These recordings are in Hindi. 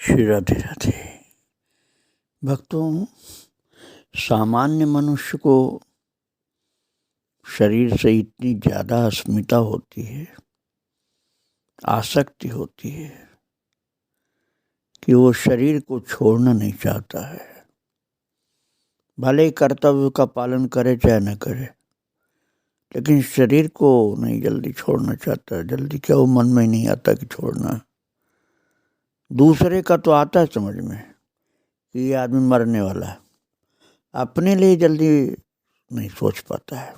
श्री राधे राधे। भक्तों, सामान्य मनुष्य को शरीर से इतनी ज़्यादा अस्मिता होती है, आसक्ति होती है कि वो शरीर को छोड़ना नहीं चाहता है। भले ही कर्तव्य का पालन करे चाहे न करे, लेकिन शरीर को नहीं जल्दी छोड़ना चाहता। जल्दी क्या, वो मन में ही नहीं आता कि छोड़ना है। दूसरे का तो आता है समझ में कि ये आदमी मरने वाला है, अपने लिए जल्दी नहीं सोच पाता है।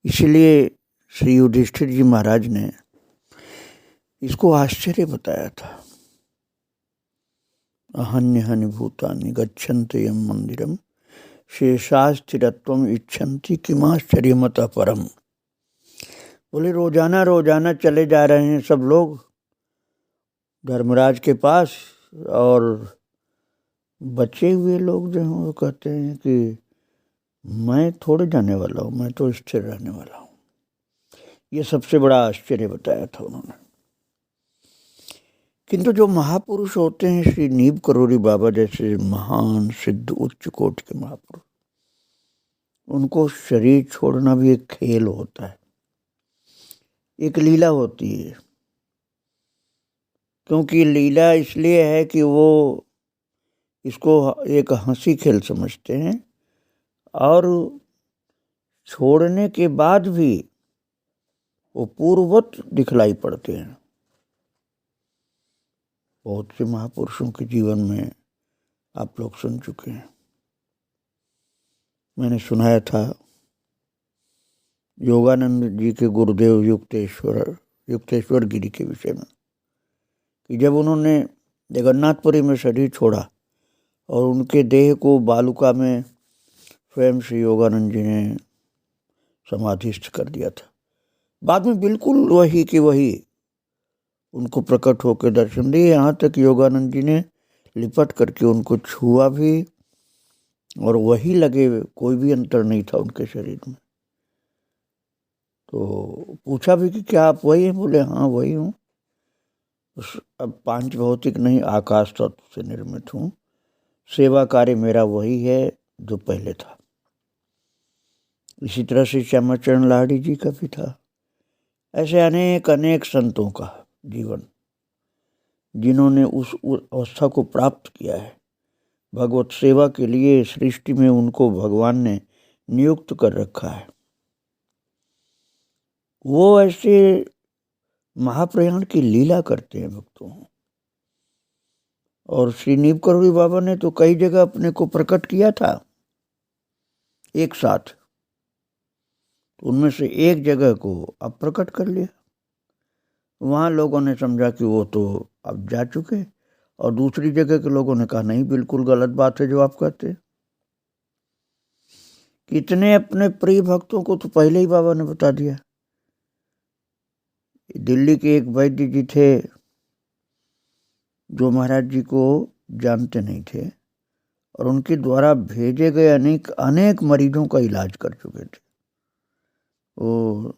इसलिए श्री युधिष्ठिर जी महाराज ने इसको आश्चर्य बताया था। अहन्य हनि भूतानि गच्छन्ति यम मंदिरम शेषास्थिरत्वम इच्छन्ति किमाश्चर्यमतः परम। बोले रोजाना रोजाना चले जा रहे हैं सब लोग धर्मराज के पास, और बचे हुए लोग जो हैं वो कहते हैं कि मैं थोड़े जाने वाला हूँ, मैं तो स्थिर रहने वाला हूँ। ये सबसे बड़ा आश्चर्य बताया था उन्होंने। किंतु जो महापुरुष होते हैं, श्री नीब करोरी बाबा जैसे महान सिद्ध उच्च कोटि के महापुरुष, उनको शरीर छोड़ना भी एक खेल होता है, एक लीला होती है। क्योंकि लीला इसलिए है कि वो इसको एक हंसी खेल समझते हैं, और छोड़ने के बाद भी वो पूर्ववत दिखलाई पड़ते हैं। बहुत से महापुरुषों के जीवन में आप लोग सुन चुके हैं। मैंने सुनाया था योगानंद जी के गुरुदेव युक्तेश्वर गिरी के विषय में कि जब उन्होंने जगन्नाथपुरी में शरीर छोड़ा और उनके देह को बालुका में स्वयं श्री योगानंद जी ने समाधिस्थ कर दिया था। बाद में बिल्कुल वही कि वही उनको प्रकट होकर दर्शन दिए। यहाँ तक योगानंद जी ने लिपट करके उनको छुआ भी, और वही लगे, कोई भी अंतर नहीं था उनके शरीर में। तो पूछा भी कि क्या आप वही हैं? बोले हाँ वही हूँ। अब पांच भौतिक नहीं, आकाश तत्व से निर्मित हूँ। सेवा कार्य मेरा वही है जो पहले था। इसी तरह से श्यामाचरण लाहिड़ी जी का भी था। ऐसे अनेक अनेक संतों का जीवन, जिन्होंने उस अवस्था को प्राप्त किया है। भगवत सेवा के लिए सृष्टि में उनको भगवान ने नियुक्त कर रखा है। वो ऐसे महाप्रयाण की लीला करते हैं भक्तों। और श्री नीब करोड़ी बाबा ने तो कई जगह अपने को प्रकट किया था एक साथ। उनमें से एक जगह को अब प्रकट कर लिया। वहाँ लोगों ने समझा कि वो तो अब जा चुके, और दूसरी जगह के लोगों ने कहा नहीं, बिल्कुल गलत बात है जो आप कहते हैं। कितने अपने प्रिय भक्तों को तो पहले ही बाबा ने बता दिया। दिल्ली के एक वैद्य जी थे जो महाराज जी को जानते नहीं थे, और उनके द्वारा भेजे गए अनेक मरीजों का इलाज कर चुके थे। वो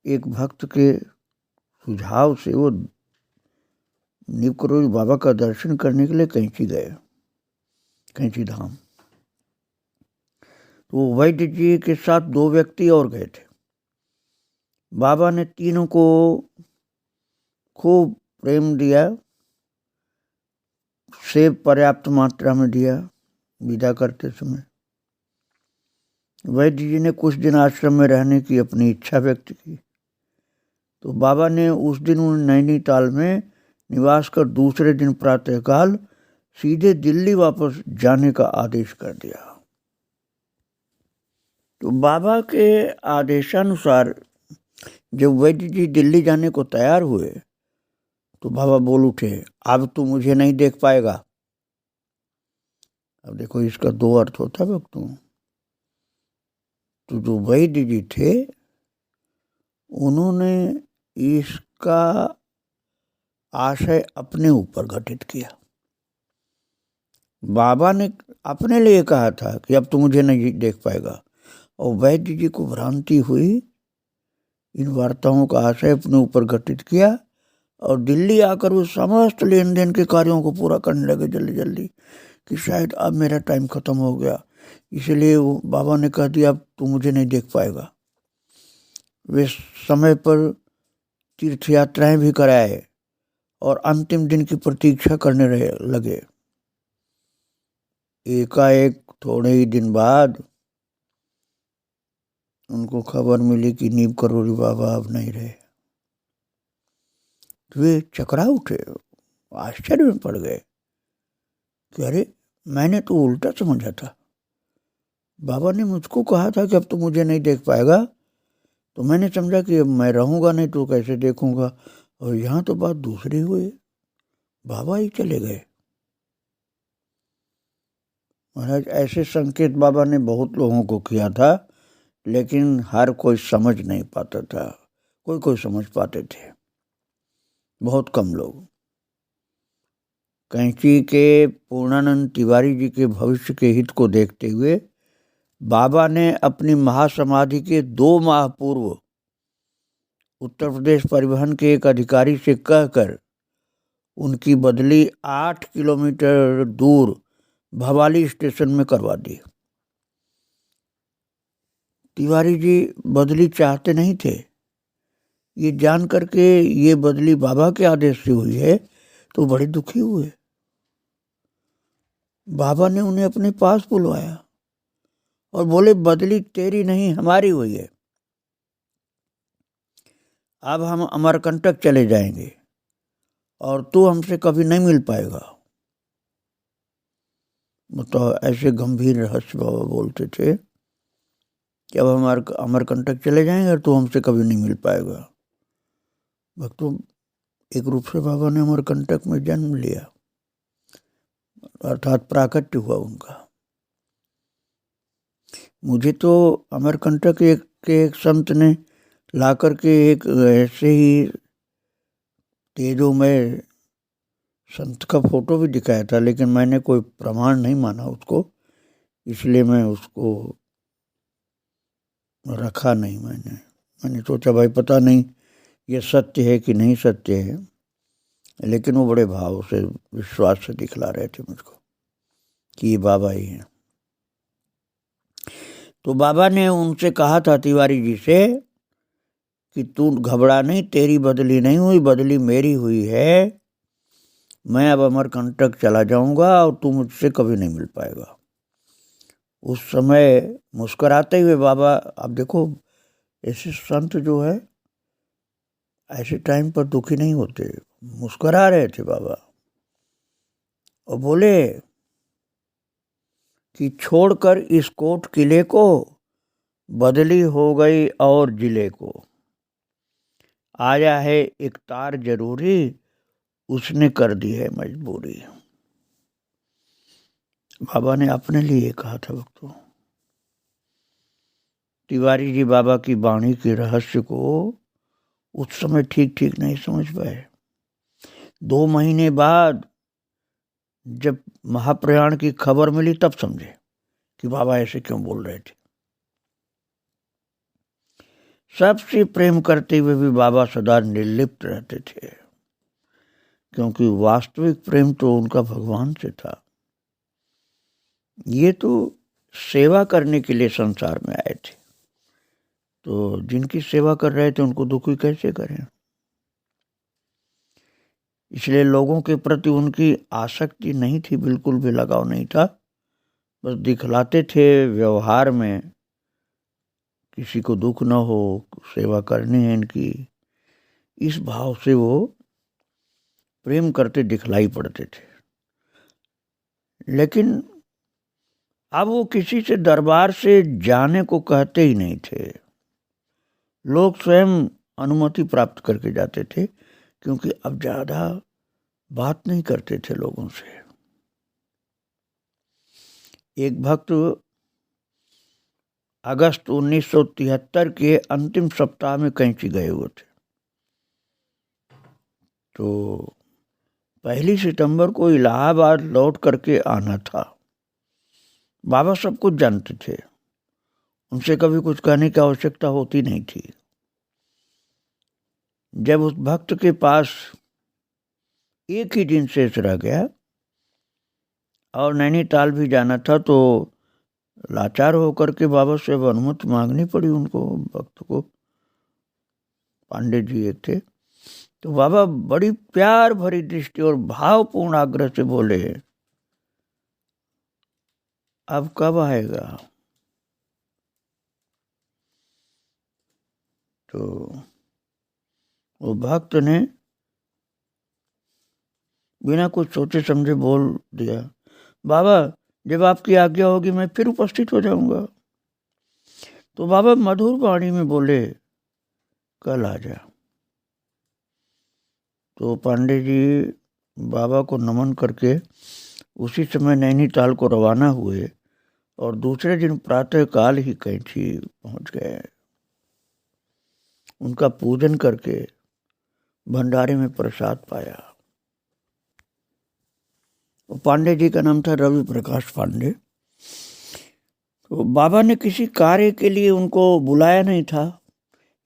एक भक्त के सुझाव से वो नीब करोड़ी बाबा का दर्शन करने के लिए कैंची गए, कैंची धाम। तो वैद्य जी के साथ दो व्यक्ति और गए थे। बाबा ने तीनों को खूब प्रेम दिया, सेब पर्याप्त मात्रा में दिया। विदा करते समय वैद्य जी ने कुछ दिन आश्रम में रहने की अपनी इच्छा व्यक्त की। तो बाबा ने उस दिन उन नैनीताल में निवास कर दूसरे दिन प्रातःकाल सीधे दिल्ली वापस जाने का आदेश कर दिया। तो बाबा के आदेशानुसार जब वैद्य जी दिल्ली जाने को तैयार हुए, तो बाबा बोल उठे, अब तू मुझे नहीं देख पाएगा। अब देखो, इसका दो अर्थ होता है भक्तों। तो जो वैद्य जी थे उन्होंने इसका आशय अपने ऊपर घटित किया। बाबा ने अपने लिए कहा था कि अब तू मुझे नहीं देख पाएगा, और वैद्य जी को भ्रांति हुई। इन वार्ताओं का आशय अपने ऊपर घटित किया और दिल्ली आकर वो समस्त लेन देन के कार्यों को पूरा करने लगे जल्दी जल्दी, कि शायद अब मेरा टाइम ख़त्म हो गया। इसलिए वो बाबा ने कह दिया अब तू मुझे नहीं देख पाएगा। वे समय पर तीर्थ यात्राएं भी कराए और अंतिम दिन की प्रतीक्षा करने लगे। एकाएक थोड़े ही दिन बाद उनको खबर मिली कि नीम करोली बाबा अब नहीं रहे। वे चकरा उठे, आश्चर्य में पड़ गए कि अरे मैंने तो उल्टा समझा था। बाबा ने मुझको कहा था कि अब तो मुझे नहीं देख पाएगा, तो मैंने समझा कि अब मैं रहूँगा नहीं तो कैसे देखूँगा, और यहाँ तो बात दूसरी हुई, बाबा ही चले गए। महाराज ऐसे संकेत बाबा ने बहुत लोगों को किया था, लेकिन हर कोई समझ नहीं पाता था। कोई कोई समझ पाते थे, बहुत कम लोग। कैंची के पूर्णानंद तिवारी जी के भविष्य के हित को देखते हुए बाबा ने अपनी महासमाधि के 2 माह पूर्व उत्तर प्रदेश परिवहन के एक अधिकारी से कहकर उनकी बदली 8 किलोमीटर दूर भवाली स्टेशन में करवा दी। तिवारी जी बदली चाहते नहीं थे। ये जान करके ये बदली बाबा के आदेश से हुई है तो बड़े दुखी हुए। बाबा ने उन्हें अपने पास बुलवाया और बोले बदली तेरी नहीं हमारी हुई है, अब हम अमरकंटक चले जाएंगे और तू हमसे कभी नहीं मिल पाएगा। तो ऐसे गंभीर रहस्य बाबा बोलते थे कि अब हम अमरकंटक चले जाएंगे और तू हमसे कभी नहीं मिल पाएगा। भक्तों, एक रूप से बाबा ने अमरकंटक में जन्म लिया, अर्थात प्राकट्य हुआ उनका। मुझे तो अमरकंटक के एक संत ने ला करके एक ऐसे ही तेजोमय संत का फोटो भी दिखाया था, लेकिन मैंने कोई प्रमाण नहीं माना उसको, इसलिए मैं उसको रखा नहीं। मैंने सोचा भाई पता नहीं ये सत्य है कि नहीं सत्य है, लेकिन वो बड़े भाव से विश्वास से दिखला रहे थे मुझको कि ये बाबा ही हैं। तो बाबा ने उनसे कहा था तिवारी जी से कि तू घबरा नहीं, तेरी बदली नहीं हुई, बदली मेरी हुई है। मैं अब अमरकंटक चला जाऊंगा और तू मुझसे कभी नहीं मिल पाएगा। उस समय मुस्कुराते हुए बाबा, अब देखो ऐसे संत जो है ऐसे टाइम पर दुखी नहीं होते, मुस्कुरा रहे थे बाबा और बोले कि छोड़कर इस कोट किले को, बदली हो गई और जिले को, आया है एक तार जरूरी, उसने कर दी है मजबूरी। बाबा ने अपने लिए कहा था भक्तों। तिवारी जी बाबा की वाणी के रहस्य को उस समय ठीक नहीं समझ पाए। 2 महीने बाद जब महाप्रयाण की खबर मिली तब समझे कि बाबा ऐसे क्यों बोल रहे थे। सबसे प्रेम करते हुए भी बाबा सदा निर्लिप्त रहते थे, क्योंकि वास्तविक प्रेम तो उनका भगवान से था। ये तो सेवा करने के लिए संसार में आए थे, तो जिनकी सेवा कर रहे थे उनको दुखी कैसे करें। इसलिए लोगों के प्रति उनकी आसक्ति नहीं थी, बिल्कुल भी लगाव नहीं था। बस दिखलाते थे व्यवहार में, किसी को दुख न हो, सेवा करनी है इनकी, इस भाव से वो प्रेम करते दिखलाई पड़ते थे। लेकिन अब वो किसी से दरबार से जाने को कहते ही नहीं थे। लोग स्वयं अनुमति प्राप्त करके जाते थे, क्योंकि अब ज्यादा बात नहीं करते थे लोगों से। एक भक्त अगस्त 1973 के अंतिम सप्ताह में कैंची गए हुए थे, तो 1 सितंबर को इलाहाबाद लौट करके आना था। बाबा सब कुछ जानते थे, उनसे कभी कुछ कहने की आवश्यकता होती नहीं थी। जब उस भक्त के पास एक ही दिन शेष रह गया और नैनीताल भी जाना था, तो लाचार होकर के बाबा से अब अनुमति मांगनी पड़ी उनको, भक्त को। पांडे जी एक थे, तो बाबा बड़ी प्यार भरी दृष्टि और भावपूर्ण आग्रह से बोले, अब कब आएगा? तो वो भक्त ने बिना कुछ सोचे समझे बोल दिया, बाबा जब आपकी आज्ञा होगी मैं फिर उपस्थित हो जाऊंगा। तो बाबा मधुर वाणी में बोले, कल आ जा। तो पांडे जी बाबा को नमन करके उसी समय नैनीताल को रवाना हुए और दूसरे दिन प्रातः काल ही कैंची पहुंच गए। उनका पूजन करके भंडारे में प्रसाद पाया। पांडे जी का नाम था रवि प्रकाश पांडे। तो बाबा ने किसी कार्य के लिए उनको बुलाया नहीं था,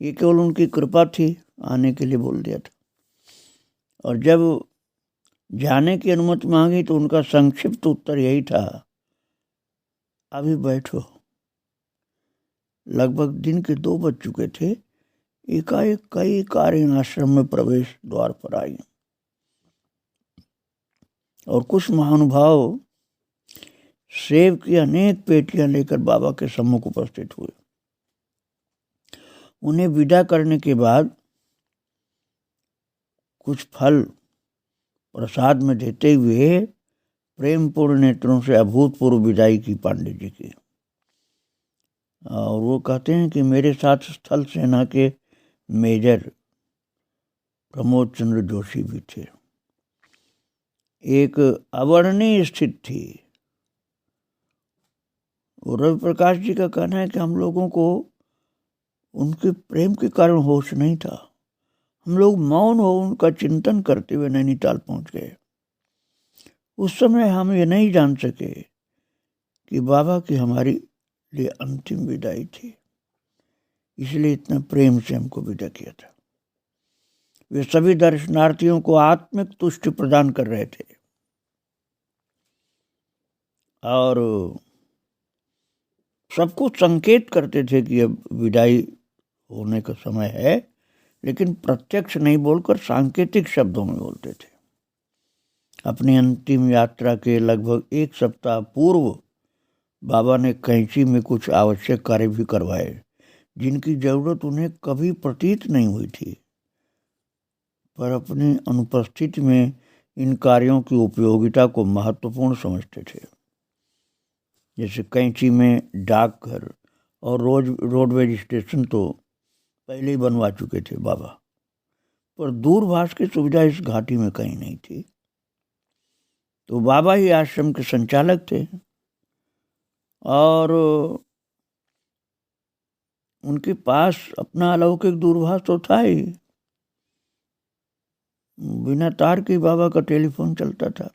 ये केवल उनकी कृपा थी, आने के लिए बोल दिया था। और जब जाने की अनुमति मांगी तो उनका संक्षिप्त उत्तर यही था, अभी बैठो। लगभग दिन के 2 बज चुके थे। एकाएक कई कारें आश्रम में प्रवेश द्वार पर आई और कुछ महानुभाव सेब की अनेक पेटियां लेकर बाबा के सम्मुख उपस्थित हुए। उन्हें विदा करने के बाद कुछ फल प्रसाद में देते हुए प्रेमपूर्ण नेत्रों से अभूतपूर्व विदाई की पांडे जी की। और वो कहते हैं कि मेरे साथ स्थल सेना के मेजर प्रमोद चंद्र जोशी भी थे। एक अवर्णनीय स्थिति थी। रवि प्रकाश जी का कहना है कि हम लोगों को उनके प्रेम के कारण होश नहीं था। हम लोग मौन हो उनका चिंतन करते हुए नैनीताल पहुंच गए। उस समय हम ये नहीं जान सके कि बाबा की हमारी लिए अंतिम विदाई थी, इसलिए इतना प्रेम से हमको विदा किया था। वे सभी दर्शनार्थियों को आत्मिक तुष्टि प्रदान कर रहे थे और सबको संकेत करते थे कि अब विदाई होने का समय है, लेकिन प्रत्यक्ष नहीं बोलकर सांकेतिक शब्दों में बोलते थे। अपनी अंतिम यात्रा के लगभग 1 सप्ताह पूर्व बाबा ने कैंची में कुछ आवश्यक कार्य भी करवाए, जिनकी जरूरत उन्हें कभी प्रतीत नहीं हुई थी, पर अपनी अनुपस्थिति में इन कार्यों की उपयोगिता को महत्वपूर्ण समझते थे। जैसे कैंची में डाकघर और रोडवेज स्टेशन तो पहले ही बनवा चुके थे बाबा, पर दूरभाष की सुविधा इस घाटी में कहीं नहीं थी। तो बाबा ही आश्रम के संचालक थे और उनके पास अपना अलौकिक दूरभाष तो था ही। बिना तार के बाबा का टेलीफोन चलता था,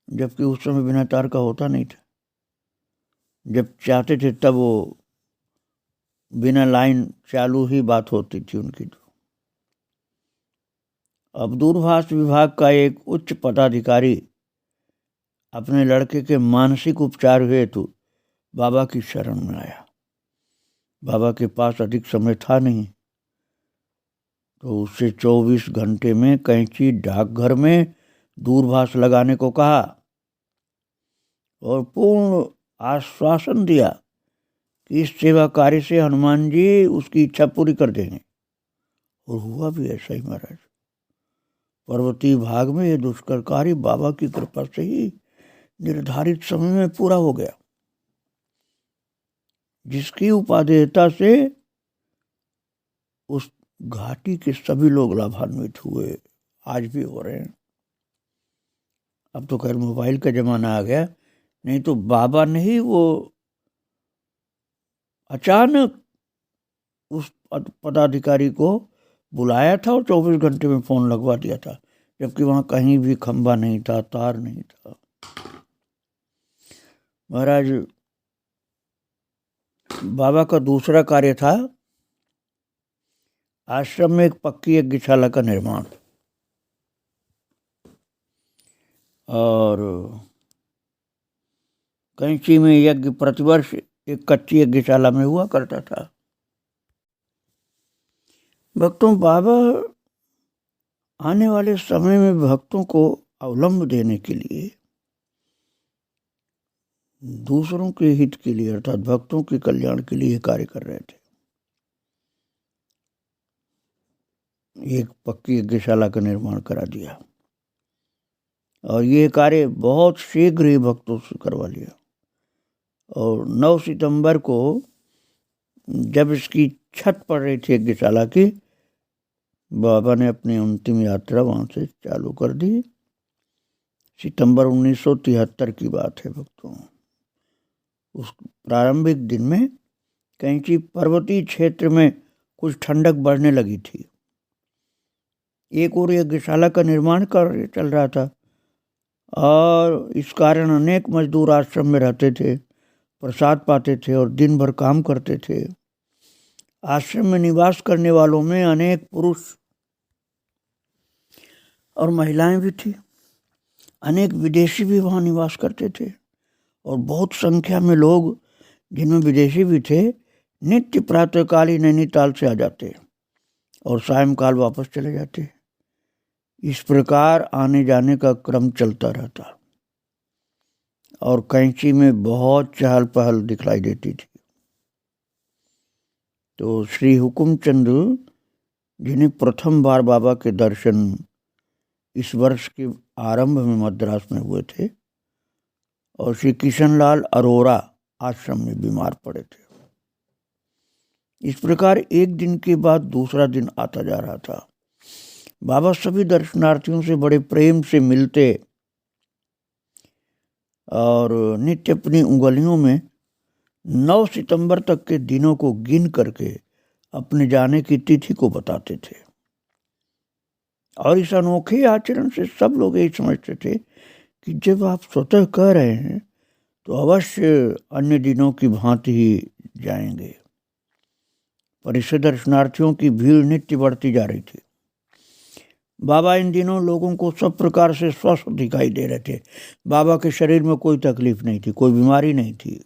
जबकि उस समय बिना तार का होता नहीं था। जब चाहते थे तब वो बिना लाइन चालू ही बात होती थी उनकी। अब दूरभाष विभाग का एक उच्च पदाधिकारी अपने लड़के के मानसिक उपचार हेतु बाबा की शरण में आया। बाबा के पास अधिक समय था नहीं, तो उससे 24 घंटे में कैंची डाकघर में दूरभाष लगाने को कहा और पूर्ण आश्वासन दिया कि इस सेवा कार्य से हनुमान जी उसकी इच्छा पूरी कर देंगे। और हुआ भी ऐसा ही महाराज। पर्वतीय भाग में ये दुष्कर कार्य बाबा की कृपा से ही निर्धारित समय में पूरा हो गया, जिसकी उपादेयता से उस घाटी के सभी लोग लाभान्वित हुए, आज भी हो रहे हैं। अब तो खैर मोबाइल का जमाना आ गया, नहीं तो बाबा ने ही वो अचानक उस पदाधिकारी को बुलाया था और 24 घंटे में फोन लगवा दिया था, जबकि वहां कहीं भी खंबा नहीं था, तार नहीं था। महाराज बाबा का दूसरा कार्य था आश्रम में एक पक्की यज्ञशाला का निर्माण। और कैंची में यज्ञ प्रतिवर्ष एक कच्ची यज्ञशाला में हुआ करता था। भक्तों, बाबा आने वाले समय में भक्तों को अवलंब देने के लिए, दूसरों के हित के लिए अर्थात भक्तों के कल्याण के लिए कार्य कर रहे थे। एक पक्की यज्ञशाला का निर्माण करा दिया और ये कार्य बहुत शीघ्र ही भक्तों से करवा लिया। और 9 सितंबर को जब इसकी छत पड़ रही थी यज्ञशाला की, बाबा ने अपनी अंतिम यात्रा वहां से चालू कर दी। सितंबर 1973 की बात है भक्तों। उस प्रारंभिक दिन में कैंची पर्वतीय क्षेत्र में कुछ ठंडक बढ़ने लगी थी। एक और यज्ञशाला का निर्माण कार्य चल रहा था और इस कारण अनेक मजदूर आश्रम में रहते थे, प्रसाद पाते थे और दिन भर काम करते थे। आश्रम में निवास करने वालों में अनेक पुरुष और महिलाएं भी थी। अनेक विदेशी भी वहाँ निवास करते थे और बहुत संख्या में लोग, जिनमें विदेशी भी थे, नित्य प्रातःकाल ही नैनीताल से आ जाते और सायंकाल वापस चले जाते। इस प्रकार आने जाने का क्रम चलता रहता और कैंची में बहुत चहल पहल दिखलाई देती थी। तो श्री हुकुमचंद, जिन्हें प्रथम बार बाबा के दर्शन इस वर्ष के आरंभ में मद्रास में हुए थे, और श्री किशनलाल अरोरा आश्रम में बीमार पड़े थे। इस प्रकार एक दिन के बाद दूसरा दिन आता जा रहा था। बाबा सभी दर्शनार्थियों से बड़े प्रेम से मिलते और नित्य अपनी उंगलियों में 9 सितंबर तक के दिनों को गिन करके अपने जाने की तिथि को बताते थे। और इस अनोखे आचरण से सब लोग यही समझते थे कि जब आप स्वतः कह रहे हैं तो अवश्य अन्य दिनों की भांति ही जाएंगे। पर इससे दर्शनार्थियों की भीड़ नित्य बढ़ती जा रही थी। बाबा इन दिनों लोगों को सब प्रकार से स्वस्थ दिखाई दे रहे थे। बाबा के शरीर में कोई तकलीफ नहीं थी, कोई बीमारी नहीं थी।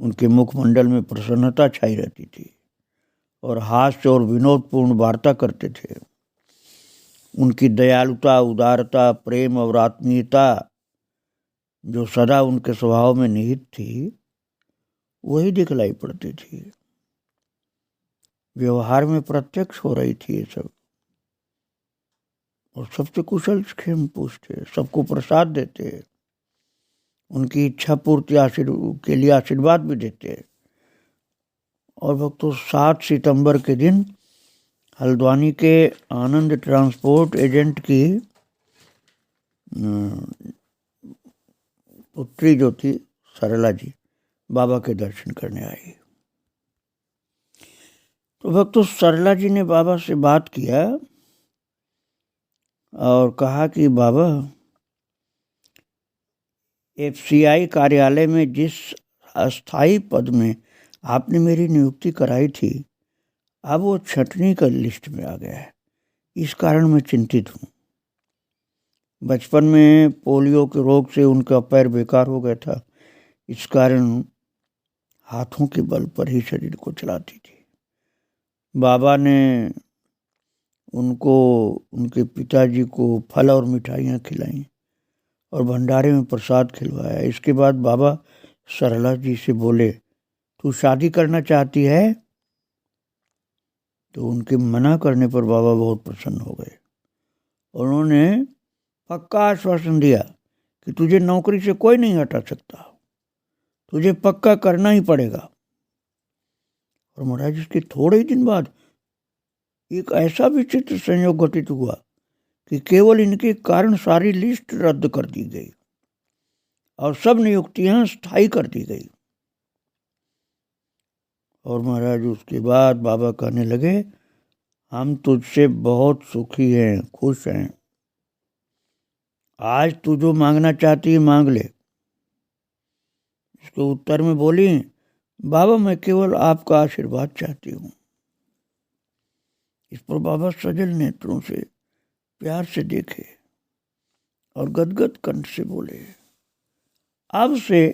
उनके मुखमंडल में प्रसन्नता छाई रहती थी और हास्य और विनोदपूर्ण वार्ता करते थे। उनकी दयालुता, उदारता, प्रेम और आत्मीयता जो सदा उनके स्वभाव में निहित थी, वही दिखलाई पड़ती थी। व्यवहार में प्रत्यक्ष हो रही थी ये सब। और सबसे कुशल क्षेम पूछते, सबको प्रसाद देते, उनकी इच्छा पूर्ति के लिए आशीर्वाद भी देते। और भक्तों, 7 सितंबर के दिन हल्द्वानी के आनंद ट्रांसपोर्ट एजेंट की पुत्री जो थी सरला जी, बाबा के दर्शन करने आई। तो भक्तों, सरला जी ने बाबा से बात किया और कहा कि बाबा, FCI कार्यालय में जिस अस्थाई पद में आपने मेरी नियुक्ति कराई थी, अब वो छटनी का लिस्ट में आ गया है। इस कारण मैं चिंतित हूँ। बचपन में पोलियो के रोग से उनका पैर बेकार हो गया था। इस कारण हाथों के बल पर ही शरीर को चलाती थी। बाबा ने उनको, उनके पिताजी को फल और मिठाइयाँ खिलाईं और भंडारे में प्रसाद खिलवाया। इसके बाद बाबा सरला जी से बोले, तू शादी करना चाहती है? तो उनके मना करने पर बाबा बहुत प्रसन्न हो गए। उन्होंने पक्का आश्वासन दिया कि तुझे नौकरी से कोई नहीं हटा सकता, तुझे पक्का करना ही पड़ेगा। और महाराज, इसके थोड़े ही दिन बाद एक ऐसा विचित्र संयोग घटित हुआ कि केवल इनके कारण सारी लिस्ट रद्द कर दी गई और सब नियुक्तियां स्थायी कर दी गई। और महाराज, उसके बाद बाबा कहने लगे, हम तुझसे बहुत सुखी हैं, खुश हैं। आज तू जो मांगना चाहती है मांग ले। इसके उत्तर में बोली, बाबा, मैं केवल आपका आशीर्वाद चाहती हूँ। इस पर बाबा सजल नेत्रों से प्यार से देखे और गदगद कंठ से बोले, अब से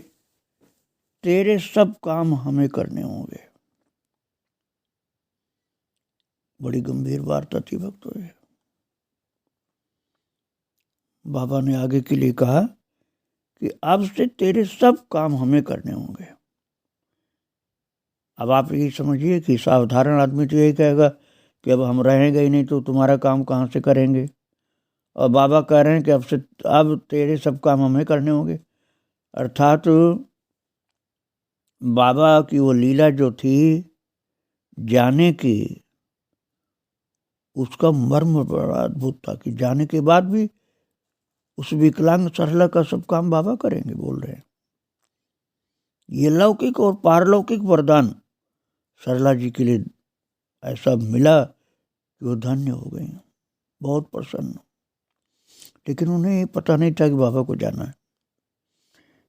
तेरे सब काम हमें करने होंगे। बड़ी गंभीर वार्ता थी भक्तों। बाबा ने आगे के लिए कहा कि अब से तेरे सब काम हमें करने होंगे। अब आप यही समझिए कि साधारण आदमी तो यही कहेगा कि अब हम रहेंगे ही नहीं तो तुम्हारा काम कहाँ से करेंगे। और बाबा कह रहे हैं कि अब तेरे सब काम हमें करने होंगे। अर्थात बाबा की वो लीला जो थी जाने की, उसका मर्म बड़ा अद्भुत था कि जाने के बाद भी उस विकलांग सरला का सब काम बाबा करेंगे, बोल रहे हैं। ये लौकिक और पारलौकिक वरदान सरला जी के लिए ऐसा मिला कि वो धन्य हो गए, बहुत प्रसन्न। लेकिन उन्हें पता नहीं था कि बाबा को जाना है।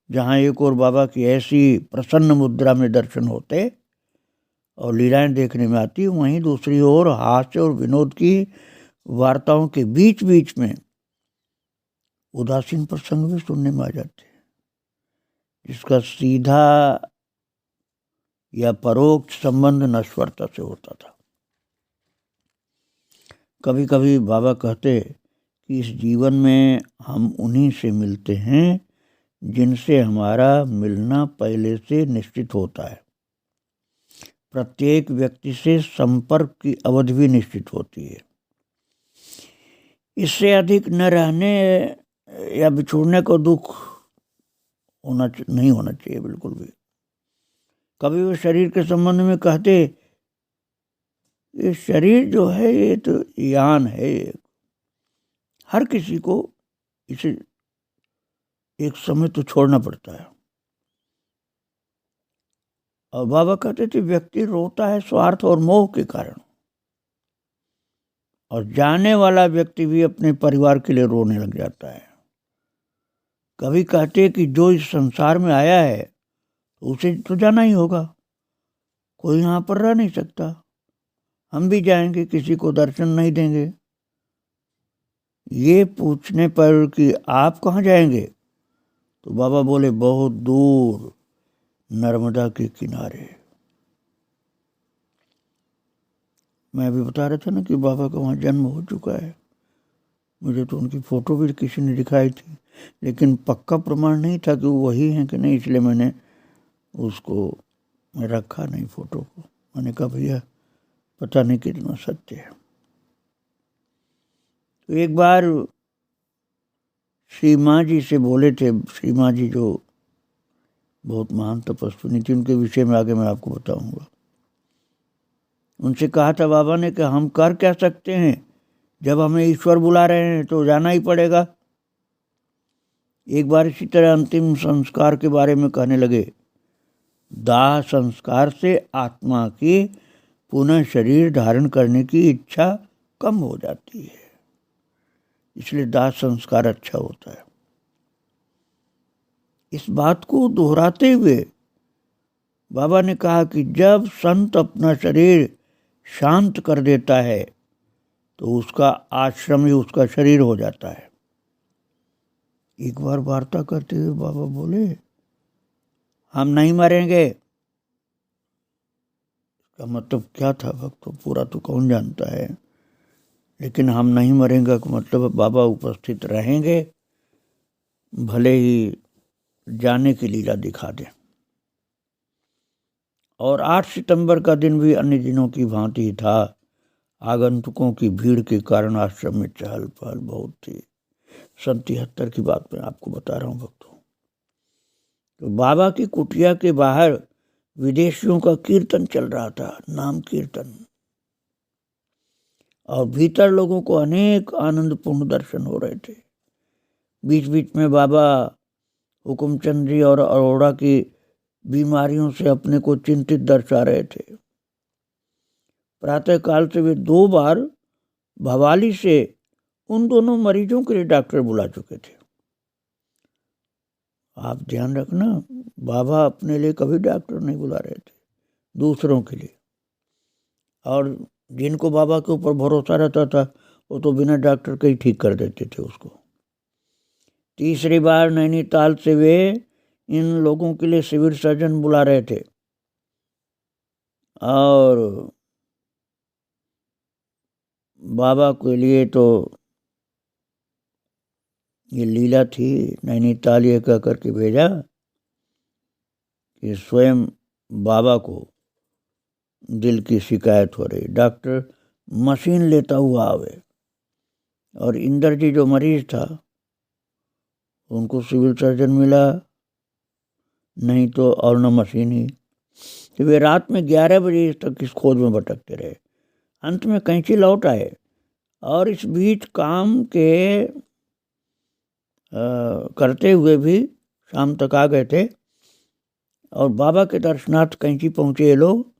जहाँ एक और बाबा की ऐसी प्रसन्न मुद्रा में दर्शन होते और लीलाएं देखने में आती, वहीं दूसरी ओर हास्य और विनोद की वार्ताओं के बीच बीच में उदासीन प्रसंग भी सुनने में आ जाते, जिसका सीधा या परोक्ष संबंध नश्वरता से होता था। कभी कभी बाबा कहते कि इस जीवन में हम उन्हीं से मिलते हैं जिनसे हमारा मिलना पहले से निश्चित होता है। प्रत्येक व्यक्ति से संपर्क की अवधि भी निश्चित होती है। इससे अधिक न रहने या बिछोड़ने को दुख नहीं होना चाहिए बिल्कुल भी। कभी वो शरीर के संबंध में कहते, ये शरीर जो है ये तो यान है, हर किसी को इसे एक समय तो छोड़ना पड़ता है। और बाबा कहते थे व्यक्ति रोता है स्वार्थ और मोह के कारण, और जाने वाला व्यक्ति भी अपने परिवार के लिए रोने लग जाता है। कभी कहते कि जो इस संसार में आया है उसे तो जाना ही होगा, कोई यहाँ पर रह नहीं सकता, हम भी जाएंगे, किसी को दर्शन नहीं देंगे। ये पूछने पर कि आप कहाँ जाएंगे, तो बाबा बोले बहुत दूर नर्मदा के किनारे। मैं अभी बता रहा था ना कि बाबा का वहाँ जन्म हो चुका है। मुझे तो उनकी फ़ोटो भी किसी ने दिखाई थी, लेकिन पक्का प्रमाण नहीं था कि वो वही हैं कि नहीं, इसलिए मैंने उसको रखा नहीं फ़ोटो को। मैंने कहा भैया पता नहीं कितना सत्य है। तो एक बार श्री माँ जी से बोले थे, श्री माँ जी जो बहुत महान तपस्विनी थी, उनके विषय में आगे मैं आपको बताऊंगा। उनसे कहा था बाबा ने कि हम कर क्या सकते हैं, जब हमें ईश्वर बुला रहे हैं तो जाना ही पड़ेगा। एक बार इसी तरह अंतिम संस्कार के बारे में कहने लगे, दाह संस्कार से आत्मा की पुनः शरीर धारण करने की इच्छा कम हो जाती है, इसलिए दाह संस्कार अच्छा होता है। इस बात को दोहराते हुए बाबा ने कहा कि जब संत अपना शरीर शांत कर देता है तो उसका आश्रम ही उसका शरीर हो जाता है। एक बार वार्ता करते हुए बाबा बोले, हम नहीं मरेंगे। इसका मतलब क्या था भक्तों, पूरा तो कौन जानता है, लेकिन हम नहीं मरेंगे का मतलब बाबा उपस्थित रहेंगे, भले ही जाने की लीला दिखा दें। और 8 सितंबर का दिन भी अन्य दिनों की भांति ही था। आगंतुकों की भीड़ के कारण आश्रम में चहल पहल बहुत थी। 73 की बात मैं आपको बता रहा हूँ भक्तों। तो बाबा की कुटिया के बाहर विदेशियों का कीर्तन चल रहा था, नाम कीर्तन, और भीतर लोगों को अनेक आनंदपूर्ण दर्शन हो रहे थे। बीच बीच में बाबा हुकुमचंद जी और अरोड़ा की बीमारियों से अपने को चिंतित दर्शा रहे थे। प्रातः काल से वे 2 बार भवाली से उन दोनों मरीजों के लिए डॉक्टर बुला चुके थे। आप ध्यान रखना, बाबा अपने लिए कभी डॉक्टर नहीं बुला रहे थे, दूसरों के लिए। और जिनको बाबा के ऊपर भरोसा रहता था वो तो बिना डॉक्टर के ही ठीक कर देते थे उसको। तीसरी बार नैनीताल से वे इन लोगों के लिए सिविल सर्जन बुला रहे थे और बाबा के लिए तो ये लीला थी। नैनीताल ये कह करके भेजा कि स्वयं बाबा को दिल की शिकायत हो रही, डॉक्टर मशीन लेता हुआ आवे। और इंदर जी जो मरीज था उनको सिविल सर्जन मिला नहीं तो और न मशीन ही। तो वे रात में 11 बजे तक इस खोज में भटकते रहे। अंत में कैंची लौट आए और इस बीच काम के करते हुए भी शाम तक आ गए थे और बाबा के दर्शनार्थ कैंची पहुँचे ये लोग।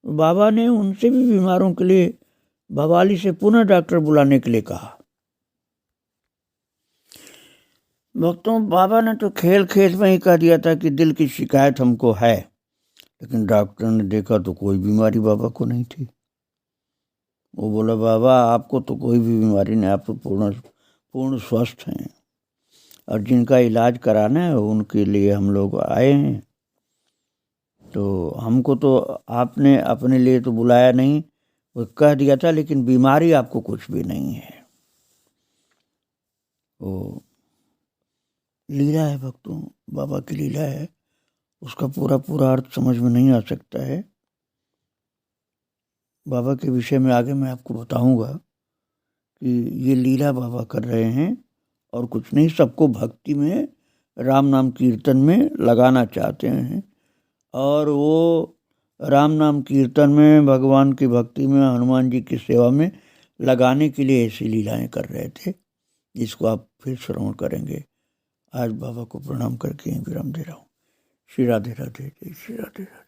बाबा ने उनसे भी बीमारों के लिए भवाली से पुनः डॉक्टर बुलाने के लिए कहा। भक्तों, बाबा ने तो खेल खेल में ही कह दिया था कि दिल की शिकायत हमको है, लेकिन डॉक्टर ने देखा तो कोई बीमारी बाबा को नहीं थी। वो बोला, बाबा आपको तो कोई भी बीमारी नहीं, आप तो पूर्ण स्वस्थ हैं और जिनका इलाज कराना है उनके लिए हम लोग आए हैं। तो हमको तो आपने अपने लिए तो बुलाया नहीं, वो कह दिया था, लेकिन बीमारी आपको कुछ भी नहीं है। वो लीला है भक्तों, बाबा की लीला है, उसका पूरा अर्थ समझ में नहीं आ सकता है। बाबा के विषय में आगे मैं आपको बताऊंगा कि ये लीला बाबा कर रहे हैं और कुछ नहीं, सबको भक्ति में, राम नाम कीर्तन में लगाना चाहते हैं। और वो राम नाम कीर्तन में, भगवान की भक्ति में, हनुमान जी की सेवा में लगाने के लिए ऐसी लीलाएं कर रहे थे, जिसको आप फिर श्रवण करेंगे। आज बाबा को प्रणाम करके विराम दे रहा हूँ। श्री राधे राधे, जय श्री राधे राधे।